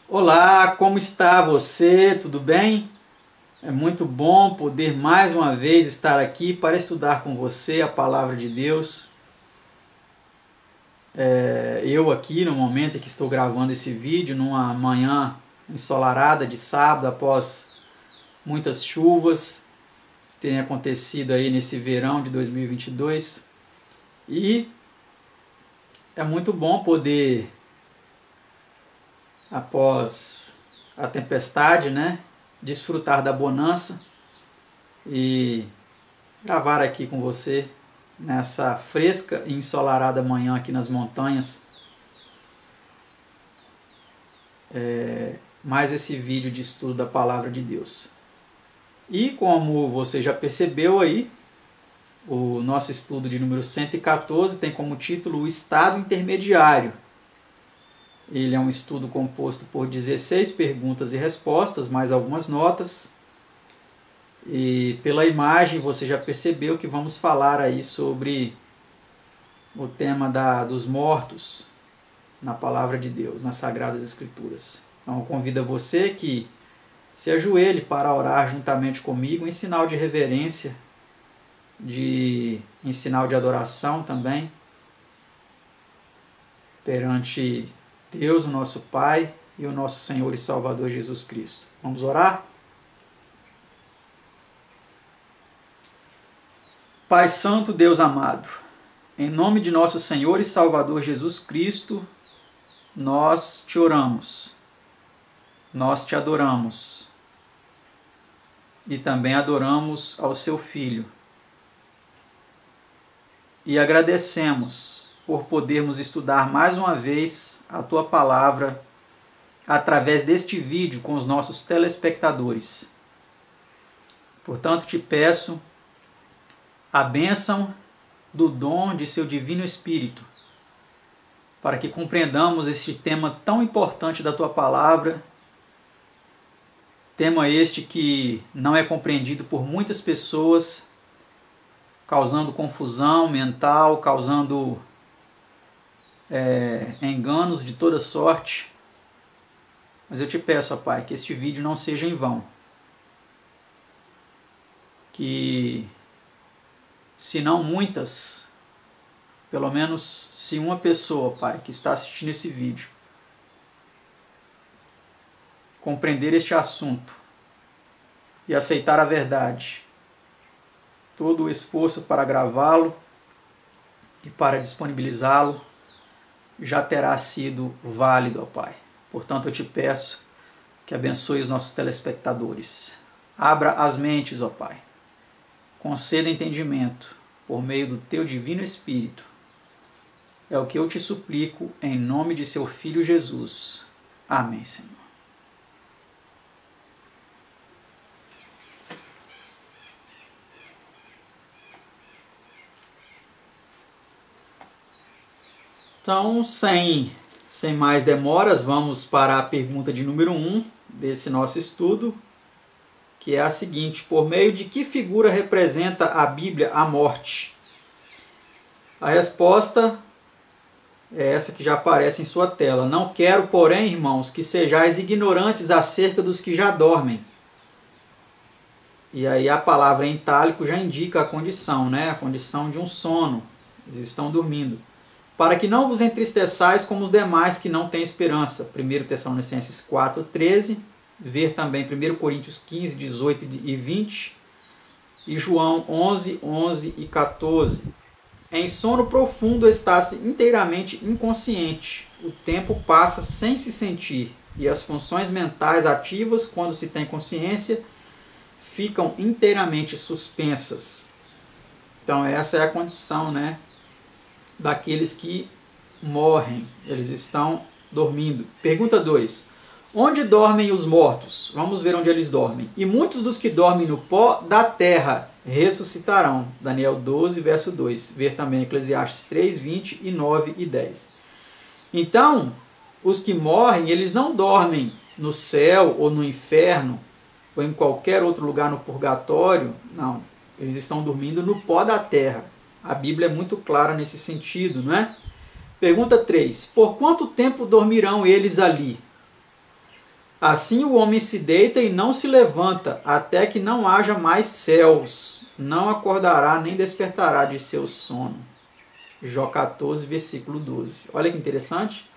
Olá, como está você? Tudo bem? É muito bom poder mais uma vez estar aqui para estudar com você a palavra de Deus. Eu aqui no momento em que estou gravando esse vídeo, numa manhã ensolarada de sábado, após muitas chuvas que terem acontecido aí nesse verão de 2022. E é muito bom poder, após a tempestade, desfrutar da bonança e gravar aqui com você nessa fresca e ensolarada manhã aqui nas montanhas. Mais esse vídeo de estudo da palavra de Deus. E como você já percebeu aí, o nosso estudo de número 114 tem como título o Estado Intermediário. Ele é um estudo composto por 16 perguntas e respostas, mais algumas notas. E pela imagem você já percebeu que vamos falar aí sobre o tema dos mortos na Palavra de Deus, nas Sagradas Escrituras. Então eu convido a você que se ajoelhe para orar juntamente comigo em sinal de reverência, em sinal de adoração também, perante Deus, o nosso Pai, e o nosso Senhor e Salvador Jesus Cristo. Vamos orar? Pai Santo, Deus amado, em nome de nosso Senhor e Salvador Jesus Cristo, nós te oramos, nós te adoramos e também adoramos ao seu Filho. E agradecemos por podermos estudar mais uma vez a Tua Palavra através deste vídeo com os nossos telespectadores. Portanto, te peço a bênção do dom de Seu Divino Espírito, para que compreendamos este tema tão importante da Tua Palavra, tema este que não é compreendido por muitas pessoas, causando confusão mental, causando enganos de toda sorte. Mas eu te peço, ó Pai, que este vídeo não seja em vão. Que, se não muitas, pelo menos se uma pessoa, Pai, que está assistindo esse vídeo, compreender este assunto e aceitar a verdade, todo o esforço para gravá-lo e para disponibilizá-lo já terá sido válido, ó Pai. Portanto, eu te peço que abençoe os nossos telespectadores. Abra as mentes, ó Pai. Conceda entendimento por meio do Teu Divino Espírito. É o que eu te suplico em nome de Seu Filho Jesus. Amém, Senhor. Então, sem mais demoras, vamos para a pergunta de número 1 desse nosso estudo, que é a seguinte: por meio de que figura representa a Bíblia a morte? A resposta é essa que já aparece em sua tela. Não quero, porém, irmãos, que sejais ignorantes acerca dos que já dormem. E aí a palavra em itálico já indica a condição, A condição de um sono. Eles estão dormindo. Para que não vos entristeçais como os demais que não têm esperança. 1 Tessalonicenses 4:13, ver também 1 Coríntios 15, 18 e 20, e João 11, 11 e 14. Em sono profundo está-se inteiramente inconsciente. O tempo passa sem se sentir, e as funções mentais ativas, quando se tem consciência, ficam inteiramente suspensas. Então essa é a condição, daqueles que morrem, eles estão dormindo. Pergunta 2. Onde dormem os mortos? Vamos ver onde eles dormem. E muitos dos que dormem no pó da terra ressuscitarão. Daniel 12, verso 2. Ver também Eclesiastes 3, 20 e 9 e 10. Então, os que morrem, eles não dormem no céu ou no inferno ou em qualquer outro lugar no purgatório. Não, eles estão dormindo no pó da terra. A Bíblia é muito clara nesse sentido, não é? Pergunta 3. Por quanto tempo dormirão eles ali? Assim o homem se deita e não se levanta, até que não haja mais céus. Não acordará nem despertará de seu sono. Jó 14, versículo 12. Olha que interessante.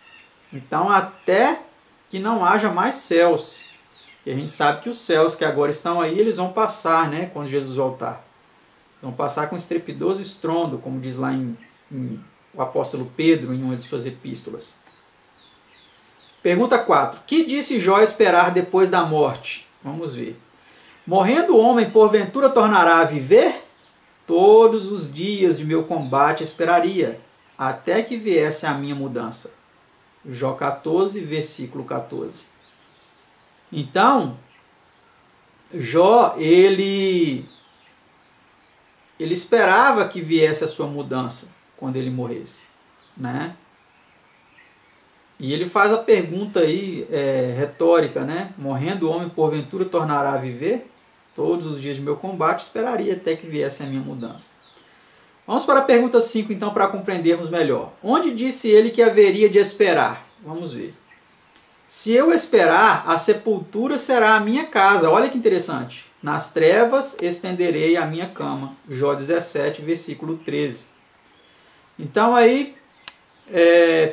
Então, até que não haja mais céus. E a gente sabe que os céus que agora estão aí, eles vão passar, né, quando Jesus voltar. Vão passar com estrepitoso estrondo, como diz lá em o apóstolo Pedro, em uma de suas epístolas. Pergunta 4. Que disse Jó esperar depois da morte? Vamos ver. Morrendo o homem, porventura tornará a viver? Todos os dias de meu combate esperaria, até que viesse a minha mudança. Jó 14, versículo 14. Então, Jó, ele esperava que viesse a sua mudança quando ele morresse, né? E ele faz a pergunta aí, retórica, né? Morrendo o homem, porventura tornará a viver? Todos os dias de meu combate esperaria até que viesse a minha mudança. Vamos para a pergunta 5, então, para compreendermos melhor. Onde disse ele que haveria de esperar? Vamos ver. Se eu esperar, a sepultura será a minha casa. Olha que interessante. Nas trevas estenderei a minha cama. Jó 17, versículo 13. Então aí,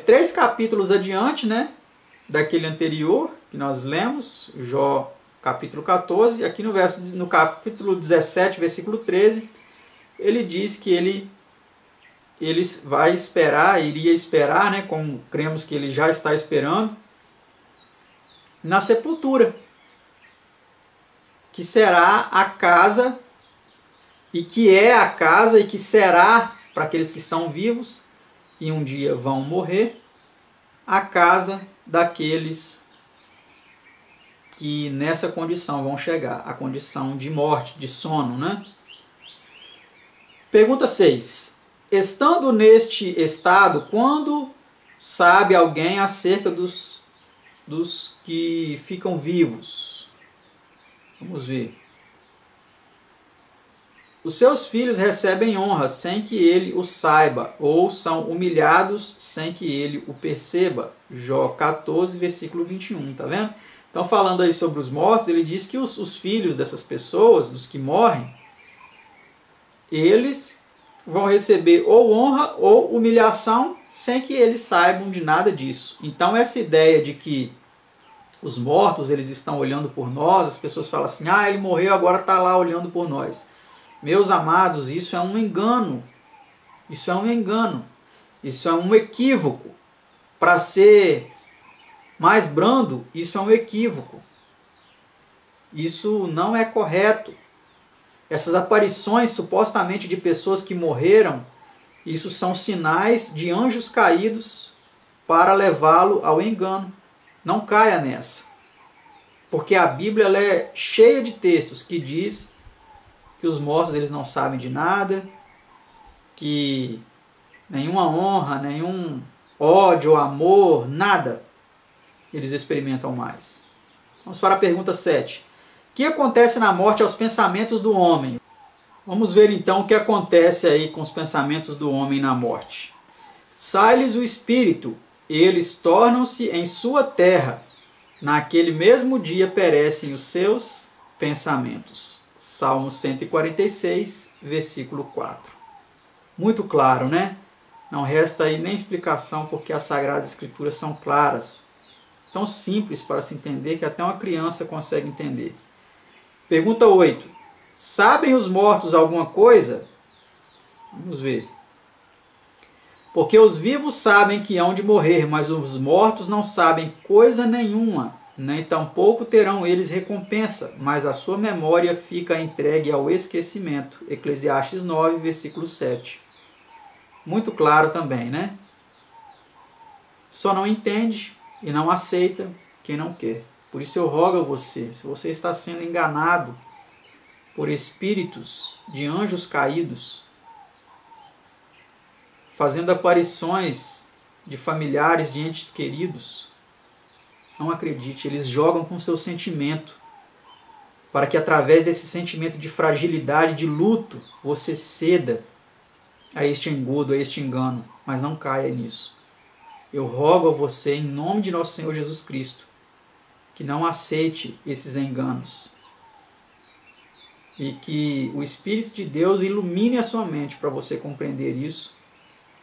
3 capítulos adiante, né, daquele anterior que nós lemos, Jó capítulo 14, aqui no capítulo 17, versículo 13, ele diz que ele vai esperar, iria esperar, né, como cremos que ele já está esperando, na sepultura, que será a casa, e que é a casa, e que será, para aqueles que estão vivos, e um dia vão morrer, a casa daqueles que nessa condição vão chegar, a condição de morte, de sono, né? Pergunta 6. Estando neste estado, quando sabe alguém acerca dos que ficam vivos? Vamos ver. Os seus filhos recebem honra sem que ele o saiba, ou são humilhados sem que ele o perceba. Jó 14, versículo 21, tá vendo? Então, falando aí sobre os mortos, ele diz que os filhos dessas pessoas, dos que morrem, eles vão receber ou honra ou humilhação sem que eles saibam de nada disso. Então, essa ideia de que os mortos, eles estão olhando por nós, as pessoas falam assim, ele morreu, agora está lá olhando por nós. Meus amados, isso é um engano. Isso é um engano. Isso é um equívoco. Para ser mais brando, isso é um equívoco. Isso não é correto. Essas aparições supostamente de pessoas que morreram, isso são sinais de anjos caídos para levá-lo ao engano. Não caia nessa. Porque a Bíblia ela é cheia de textos que diz que os mortos eles não sabem de nada, que nenhuma honra, nenhum ódio, amor, nada eles experimentam mais. Vamos para a pergunta 7. O que acontece na morte aos pensamentos do homem? Vamos ver então o que acontece aí com os pensamentos do homem na morte. Sai-lhes o espírito, eles tornam-se em sua terra. Naquele mesmo dia perecem os seus pensamentos. Salmo 146, versículo 4. Muito claro, né? Não resta aí nem explicação, porque as Sagradas Escrituras são claras. Tão simples para se entender que até uma criança consegue entender. Pergunta 8. Sabem os mortos alguma coisa? Vamos ver. Porque os vivos sabem que hão de morrer, mas os mortos não sabem coisa nenhuma, nem tampouco terão eles recompensa, mas a sua memória fica entregue ao esquecimento. Eclesiastes 9, versículo 7. Muito claro também, né? Só não entende e não aceita quem não quer. Por isso eu rogo a você, se você está sendo enganado por espíritos de anjos caídos, fazendo aparições de familiares, de entes queridos, não acredite, eles jogam com seu sentimento, para que através desse sentimento de fragilidade, de luto, você ceda a este engodo, a este engano, mas não caia nisso. Eu rogo a você, em nome de nosso Senhor Jesus Cristo, que não aceite esses enganos. E que o Espírito de Deus ilumine a sua mente para você compreender isso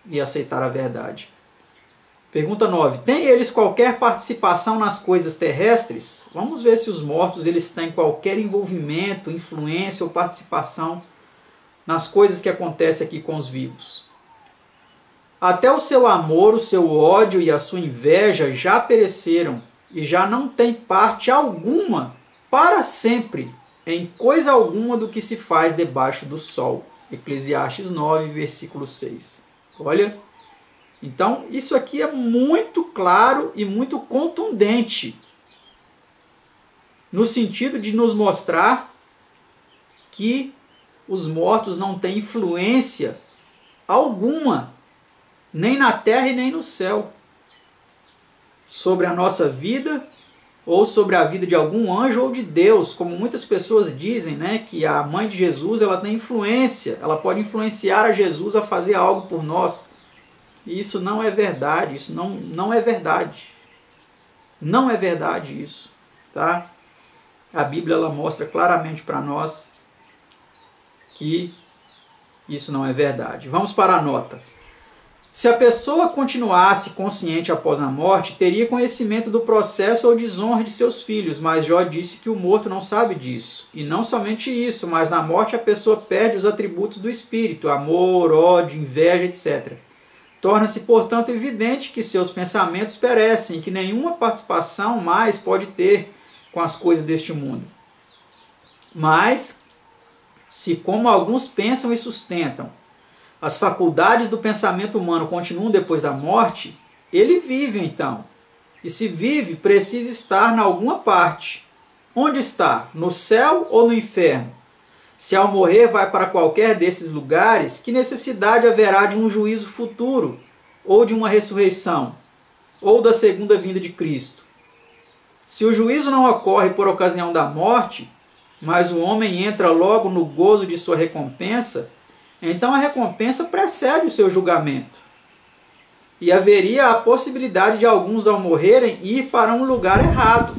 e aceitar a verdade. Pergunta 9. Tem eles qualquer participação nas coisas terrestres? Vamos ver se os mortos eles têm qualquer envolvimento, influência ou participação nas coisas que acontecem aqui com os vivos. Até o seu amor, o seu ódio e a sua inveja já pereceram e já não tem parte alguma para sempre em coisa alguma do que se faz debaixo do sol. Eclesiastes 9, versículo 6. Olha, então isso aqui é muito claro e muito contundente, no sentido de nos mostrar que os mortos não têm influência alguma, nem na terra e nem no céu, sobre a nossa vida ou sobre a vida de algum anjo ou de Deus, como muitas pessoas dizem, né, que a mãe de Jesus ela tem influência, ela pode influenciar a Jesus a fazer algo por nós. E isso não é verdade, isso não é verdade. Não é verdade isso, tá? A Bíblia ela mostra claramente para nós que isso não é verdade. Vamos para a nota. Se a pessoa continuasse consciente após a morte, teria conhecimento do processo ou desonra de seus filhos, mas Jó disse que o morto não sabe disso. E não somente isso, mas na morte a pessoa perde os atributos do espírito, amor, ódio, inveja, etc. Torna-se, portanto, evidente que seus pensamentos perecem e que nenhuma participação mais pode ter com as coisas deste mundo. Mas, se como alguns pensam e sustentam, as faculdades do pensamento humano continuam depois da morte, ele vive então. E se vive, precisa estar em alguma parte. Onde está? No céu ou no inferno? Se ao morrer vai para qualquer desses lugares, que necessidade haverá de um juízo futuro, ou de uma ressurreição, ou da segunda vinda de Cristo? Se o juízo não ocorre por ocasião da morte, mas o homem entra logo no gozo de sua recompensa, então a recompensa precede o seu julgamento. E haveria a possibilidade de alguns, ao morrerem, ir para um lugar errado,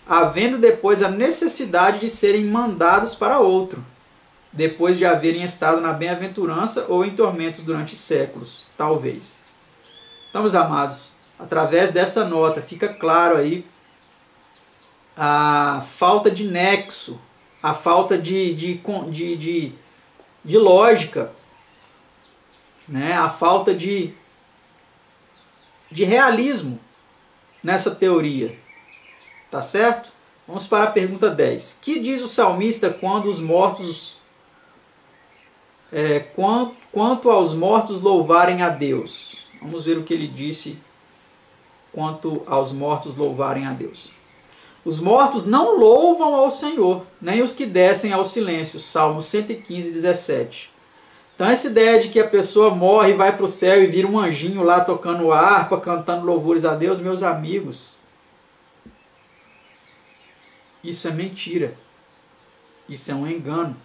havendo depois a necessidade de serem mandados para outro, depois de haverem estado na bem-aventurança ou em tormentos durante séculos, talvez. Então, meus amados, através dessa nota fica claro aí a falta de nexo, a falta de lógica, né? A falta de realismo nessa teoria. Tá certo? Vamos para a pergunta 10. Que diz o salmista quando os mortos, quanto aos mortos louvarem a Deus? Vamos ver o que ele disse quanto aos mortos louvarem a Deus. Os mortos não louvam ao Senhor, nem os que descem ao silêncio. Salmo 115, 17. Então essa ideia de que a pessoa morre, vai para o céu e vira um anjinho lá tocando harpa, cantando louvores a Deus, meus amigos, isso é mentira. Isso é um engano.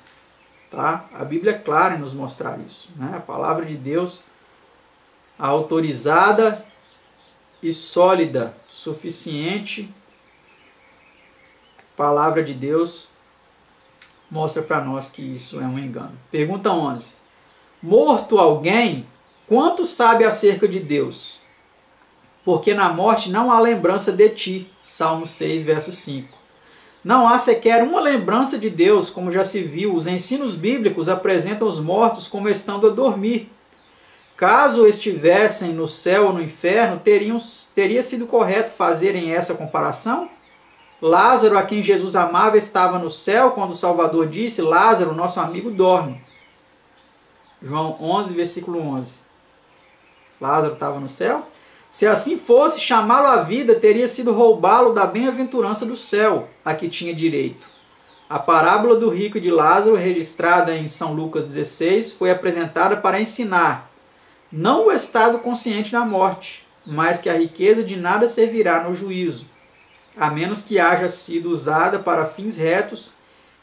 Tá? A Bíblia é clara em nos mostrar isso. Né? A palavra de Deus, a autorizada e sólida, suficiente palavra de Deus, mostra para nós que isso é um engano. Pergunta 11. Morto alguém, quanto sabe acerca de Deus? Porque na morte não há lembrança de ti. Salmo 6, verso 5. Não há sequer uma lembrança de Deus, como já se viu. Os ensinos bíblicos apresentam os mortos como estando a dormir. Caso estivessem no céu ou no inferno, teria sido correto fazerem essa comparação? Lázaro, a quem Jesus amava, estava no céu quando o Salvador disse: Lázaro, nosso amigo, dorme. João 11, versículo 11. Lázaro estava no céu? Se assim fosse, chamá-lo à vida teria sido roubá-lo da bem-aventurança do céu, a que tinha direito. A parábola do rico e de Lázaro, registrada em São Lucas 16, foi apresentada para ensinar não o estado consciente na morte, mas que a riqueza de nada servirá no juízo, a menos que haja sido usada para fins retos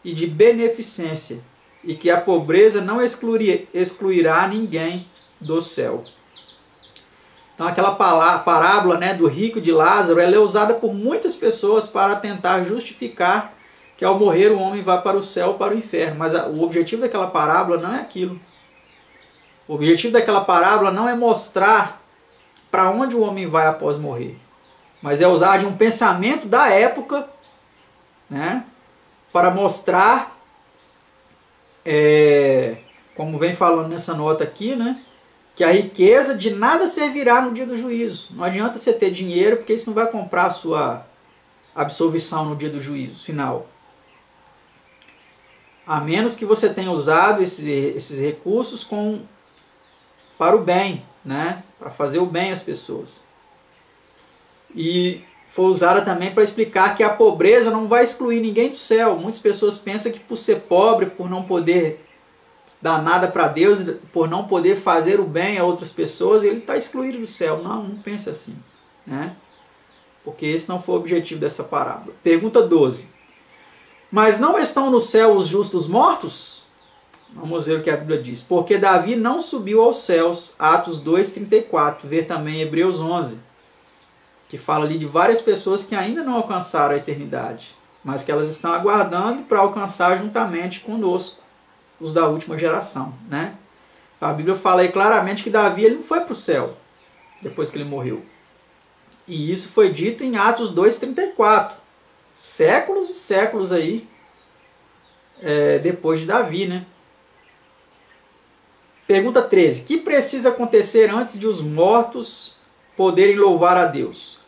e de beneficência, e que a pobreza não excluirá ninguém do céu. Então aquela parábola, né, do rico e de Lázaro, ela é usada por muitas pessoas para tentar justificar que ao morrer o homem vai para o céu ou para o inferno. Mas o objetivo daquela parábola não é aquilo. O objetivo daquela parábola não é mostrar para onde o homem vai após morrer, mas é usar de um pensamento da época, né, para mostrar, como vem falando nessa nota aqui, né, que a riqueza de nada servirá no dia do juízo. Não adianta você ter dinheiro, porque isso não vai comprar a sua absolvição no dia do juízo final. A menos que você tenha usado esses recursos para o bem, né, para fazer o bem às pessoas. E foi usada também para explicar que a pobreza não vai excluir ninguém do céu. Muitas pessoas pensam que por ser pobre, por não poder dar nada para Deus, por não poder fazer o bem a outras pessoas, ele está excluído do céu. Não, não pense assim, né? Porque esse não foi o objetivo dessa parábola. Pergunta 12. Mas não estão no céu os justos mortos? Vamos ver o que a Bíblia diz. Porque Davi não subiu aos céus, Atos 2,34. Ver também Hebreus 11, que fala ali de várias pessoas que ainda não alcançaram a eternidade, mas que elas estão aguardando para alcançar juntamente conosco, os da última geração, né? Então a Bíblia fala aí claramente que Davi ele não foi para o céu depois que ele morreu. E isso foi dito em Atos 2,34. Séculos e séculos aí depois de Davi, né? Pergunta 13. Que precisa acontecer antes de os mortos poderem louvar a Deus?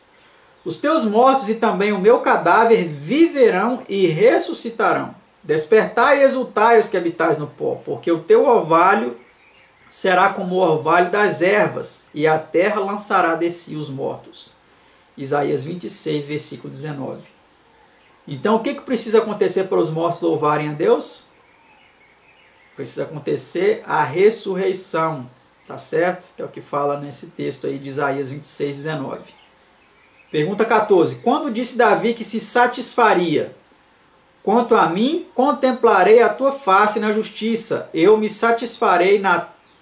Os teus mortos e também o meu cadáver viverão e ressuscitarão. Despertai e exultai os que habitais no pó, porque o teu orvalho será como o orvalho das ervas, e a terra lançará de si os mortos. Isaías 26, versículo 19. Então, o que precisa acontecer para os mortos louvarem a Deus? Precisa acontecer a ressurreição, tá certo? Que é o que fala nesse texto aí de Isaías 26, 19. Pergunta 14. Quando disse Davi que se satisfaria? Quanto a mim, contemplarei a tua face na justiça, eu me satisfarei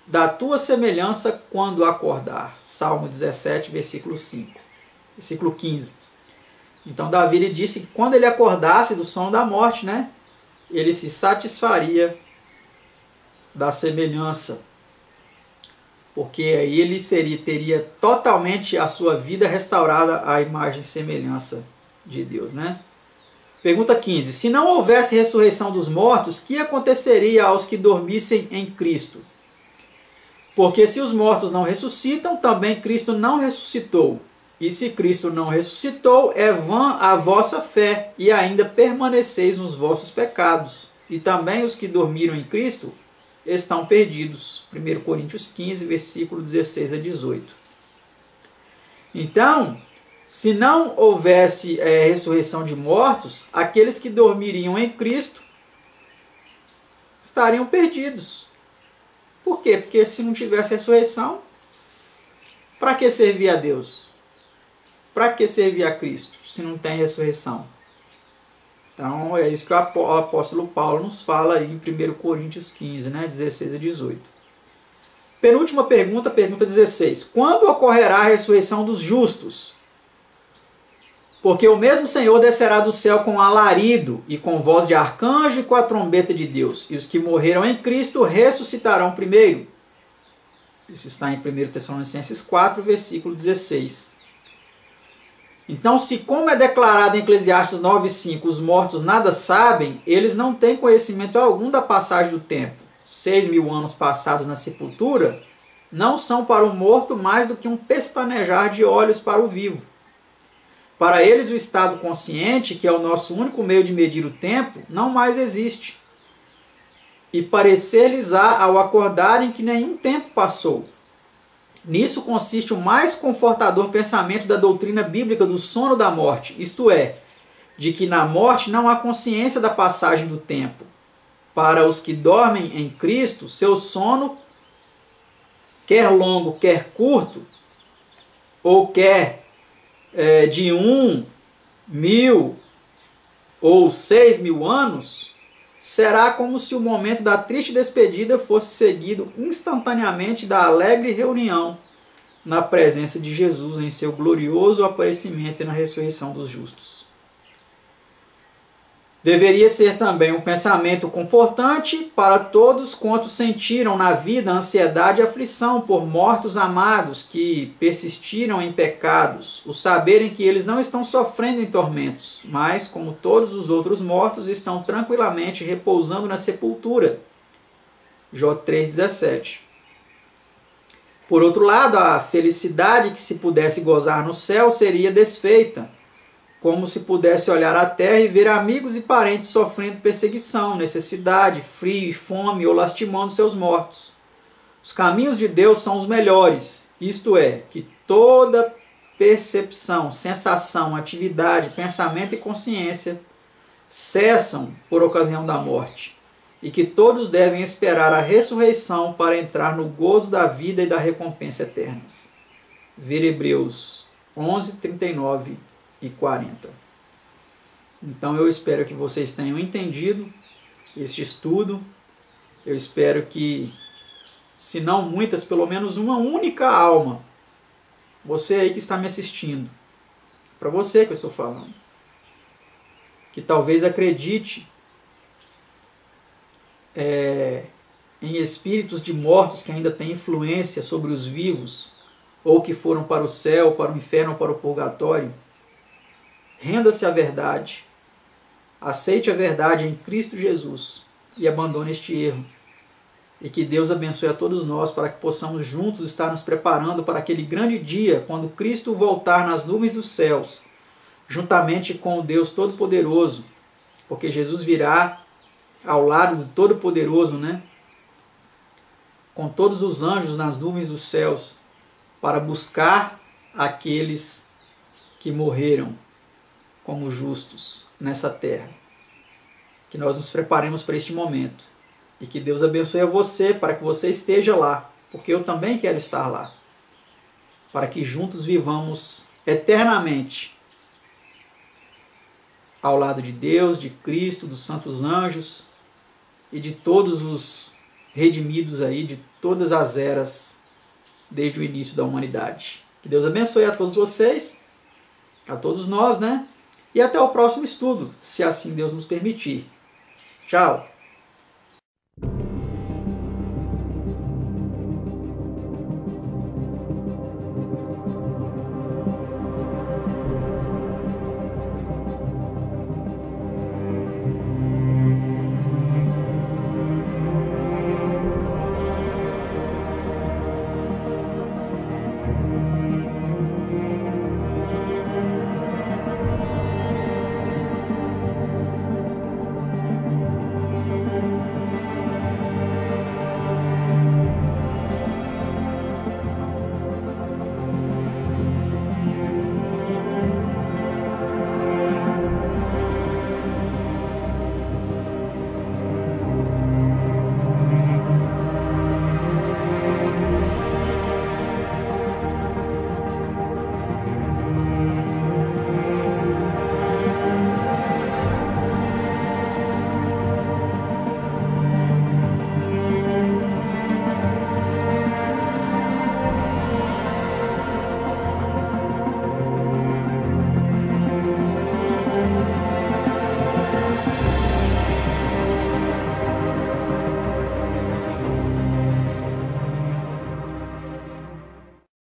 da tua semelhança quando acordar. Salmo 17, versículo 5. Versículo 15. Então Davi ele disse que quando ele acordasse do sono da morte, né, ele se satisfaria da semelhança, porque aí ele teria totalmente a sua vida restaurada à imagem e semelhança de Deus, né? Pergunta 15. Se não houvesse ressurreição dos mortos, que aconteceria aos que dormissem em Cristo? Porque se os mortos não ressuscitam, também Cristo não ressuscitou. E se Cristo não ressuscitou, é vã a vossa fé, e ainda permaneceis nos vossos pecados. E também os que dormiram em Cristo estão perdidos. 1 Coríntios 15, versículo 16 a 18. Então, se não houvesse ressurreição de mortos, aqueles que dormiriam em Cristo estariam perdidos. Por quê? Porque se não tivesse ressurreição, para que servir a Deus? Para que servir a Cristo, se não tem ressurreição? Então, é isso que o apóstolo Paulo nos fala aí em 1 Coríntios 15, né, 16 a 18. Penúltima pergunta, pergunta 16. Quando ocorrerá a ressurreição dos justos? Porque o mesmo Senhor descerá do céu com alarido, e com voz de arcanjo, e com a trombeta de Deus. E os que morreram em Cristo ressuscitarão primeiro. Isso está em 1 Tessalonicenses 4, versículo 16. Então, se como é declarado em Eclesiastes 9,5, os mortos nada sabem, eles não têm conhecimento algum da passagem do tempo. 6.000 anos passados na sepultura não são para o morto mais do que um pestanejar de olhos para o vivo. Para eles, o estado consciente, que é o nosso único meio de medir o tempo, não mais existe. E parecer-lhes-á ao acordarem que nenhum tempo passou. Nisso consiste o mais confortador pensamento da doutrina bíblica do sono da morte, isto é, de que na morte não há consciência da passagem do tempo. Para os que dormem em Cristo, seu sono, quer longo, quer curto, ou quer de 1.000 ou 6.000 anos, será como se o momento da triste despedida fosse seguido instantaneamente da alegre reunião na presença de Jesus em seu glorioso aparecimento e na ressurreição dos justos. Deveria ser também um pensamento confortante para todos quantos sentiram na vida ansiedade e aflição por mortos amados que persistiram em pecados, o saberem que eles não estão sofrendo em tormentos, mas, como todos os outros mortos, estão tranquilamente repousando na sepultura. Jó 3,17. Por outro lado, a felicidade que se pudesse gozar no céu seria desfeita, como se pudesse olhar a terra e ver amigos e parentes sofrendo perseguição, necessidade, frio e fome ou lastimando seus mortos. Os caminhos de Deus são os melhores, isto é, que toda percepção, sensação, atividade, pensamento e consciência cessam por ocasião da morte, e que todos devem esperar a ressurreição para entrar no gozo da vida e da recompensa eternas. Ver Hebreus 11, 39 e 40. Então eu espero que vocês tenham entendido este estudo. Eu espero que, se não muitas, pelo menos uma única alma, você aí que está me assistindo, para você que eu estou falando, que talvez acredite em espíritos de mortos que ainda têm influência sobre os vivos, ou que foram para o céu, para o inferno ou para o purgatório, renda-se à verdade, aceite a verdade em Cristo Jesus e abandone este erro. E que Deus abençoe a todos nós para que possamos juntos estar nos preparando para aquele grande dia, quando Cristo voltar nas nuvens dos céus, juntamente com o Deus Todo-Poderoso, porque Jesus virá ao lado do Todo-Poderoso, né? Com todos os anjos nas nuvens dos céus, para buscar aqueles que morreram como justos nessa terra. Que nós nos preparemos para este momento. E que Deus abençoe a você para que você esteja lá, porque eu também quero estar lá. Para que juntos vivamos eternamente ao lado de Deus, de Cristo, dos santos anjos e de todos os redimidos aí, de todas as eras, desde o início da humanidade. Que Deus abençoe a todos vocês, a todos nós, né? E até o próximo estudo, se assim Deus nos permitir. Tchau!